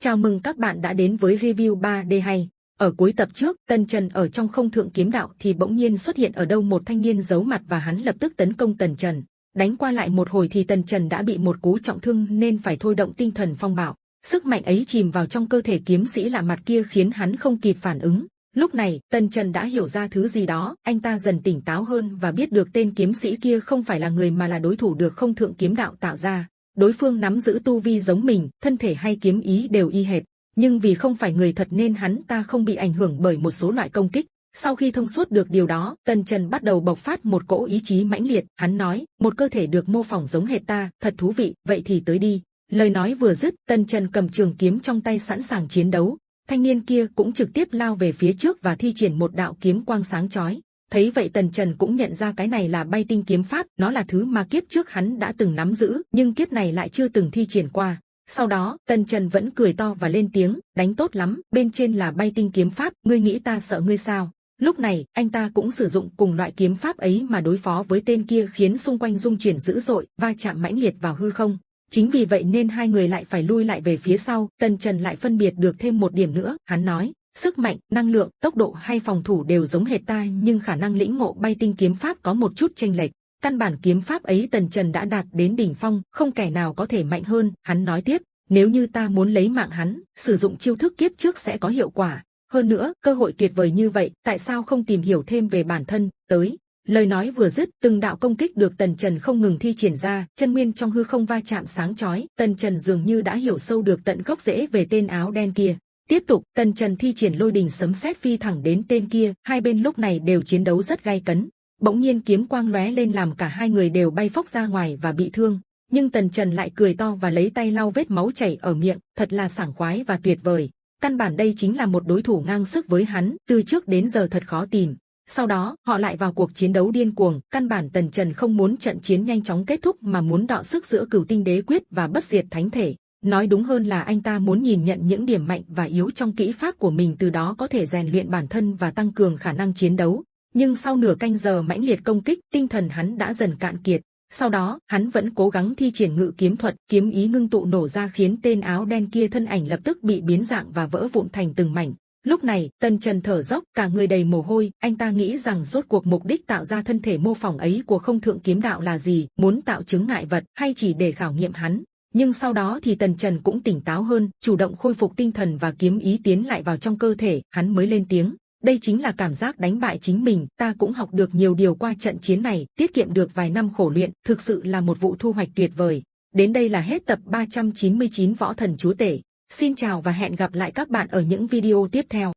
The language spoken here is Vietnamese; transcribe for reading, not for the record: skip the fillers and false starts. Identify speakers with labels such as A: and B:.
A: Chào mừng các bạn đã đến với review 3D hay. Ở cuối tập trước, Tần Trần ở trong không thượng kiếm đạo thì bỗng nhiên xuất hiện ở đâu một thanh niên giấu mặt và hắn lập tức tấn công Tần Trần. Đánh qua lại một hồi thì Tần Trần đã bị một cú trọng thương nên phải thôi động tinh thần phong bạo. Sức mạnh ấy chìm vào trong cơ thể kiếm sĩ lạ mặt kia khiến hắn không kịp phản ứng. Lúc này, Tần Trần đã hiểu ra thứ gì đó, anh ta dần tỉnh táo hơn và biết được tên kiếm sĩ kia không phải là người mà là đối thủ được không thượng kiếm đạo tạo ra. Đối phương nắm giữ tu vi giống mình, thân thể hay kiếm ý đều y hệt, nhưng vì không phải người thật nên hắn ta không bị ảnh hưởng bởi một số loại công kích. Sau khi thông suốt được điều đó, Tần Trần bắt đầu bộc phát một cỗ ý chí mãnh liệt, hắn nói, một cơ thể được mô phỏng giống hệt ta, thật thú vị, vậy thì tới đi. Lời nói vừa dứt, Tần Trần cầm trường kiếm trong tay sẵn sàng chiến đấu. Thanh niên kia cũng trực tiếp lao về phía trước và thi triển một đạo kiếm quang sáng chói. Thấy vậy Tần Trần cũng nhận ra cái này là bay tinh kiếm pháp, nó là thứ mà kiếp trước hắn đã từng nắm giữ, nhưng kiếp này lại chưa từng thi triển qua. Sau đó, Tần Trần vẫn cười to và lên tiếng, đánh tốt lắm, bên trên là bay tinh kiếm pháp, ngươi nghĩ ta sợ ngươi sao? Lúc này, anh ta cũng sử dụng cùng loại kiếm pháp ấy mà đối phó với tên kia khiến xung quanh rung chuyển dữ dội, va chạm mãnh liệt vào hư không. Chính vì vậy nên hai người lại phải lui lại về phía sau. Tần Trần lại phân biệt được thêm một điểm nữa, hắn nói, sức mạnh, năng lượng, tốc độ hay phòng thủ đều giống hệt ta nhưng khả năng lĩnh ngộ bay tinh kiếm pháp có một chút chênh lệch. Căn bản kiếm pháp ấy Tần Trần đã đạt đến đỉnh phong, không kẻ nào có thể mạnh hơn. Hắn nói tiếp, nếu như ta muốn lấy mạng hắn, sử dụng chiêu thức kiếp trước sẽ có hiệu quả. Hơn nữa, cơ hội tuyệt vời như vậy, tại sao không tìm hiểu thêm về bản thân, tới. Lời nói vừa dứt, từng đạo công kích được Tần Trần không ngừng thi triển ra, chân nguyên trong hư không va chạm sáng chói, Tần Trần dường như đã hiểu sâu được tận gốc rễ về tên áo đen kia. Tiếp tục, Tần Trần thi triển lôi đình sấm sét phi thẳng đến tên kia, hai bên lúc này đều chiến đấu rất gay cấn. Bỗng nhiên kiếm quang lóe lên làm cả hai người đều bay phóc ra ngoài và bị thương. Nhưng Tần Trần lại cười to và lấy tay lau vết máu chảy ở miệng, thật là sảng khoái và tuyệt vời. Căn bản đây chính là một đối thủ ngang sức với hắn, từ trước đến giờ thật khó tìm. Sau đó, họ lại vào cuộc chiến đấu điên cuồng, căn bản Tần Trần không muốn trận chiến nhanh chóng kết thúc mà muốn đọ sức giữa Cửu Tinh Đế Quyết và Bất Diệt Thánh Thể. Nói đúng hơn là anh ta muốn nhìn nhận những điểm mạnh và yếu trong kỹ pháp của mình, từ đó có thể rèn luyện bản thân và tăng cường khả năng chiến đấu. Nhưng sau nửa canh giờ mãnh liệt công kích, tinh thần hắn đã dần cạn kiệt. Sau đó, hắn vẫn cố gắng thi triển ngự kiếm thuật, kiếm ý ngưng tụ nổ ra khiến tên áo đen kia thân ảnh lập tức bị biến dạng và vỡ vụn thành từng mảnh. Lúc này, Tần Trần thở dốc, cả người đầy mồ hôi, anh ta nghĩ rằng rốt cuộc mục đích tạo ra thân thể mô phỏng ấy của không thượng kiếm đạo là gì, muốn tạo chướng ngại vật hay chỉ để khảo nghiệm hắn. Nhưng sau đó thì Tần Trần cũng tỉnh táo hơn, chủ động khôi phục tinh thần và kiếm ý tiến lại vào trong cơ thể, hắn mới lên tiếng. Đây chính là cảm giác đánh bại chính mình, ta cũng học được nhiều điều qua trận chiến này, tiết kiệm được vài năm khổ luyện, thực sự là một vụ thu hoạch tuyệt vời. Đến đây là hết tập 399 Võ Thần Chúa Tể. Xin chào và hẹn gặp lại các bạn ở những video tiếp theo.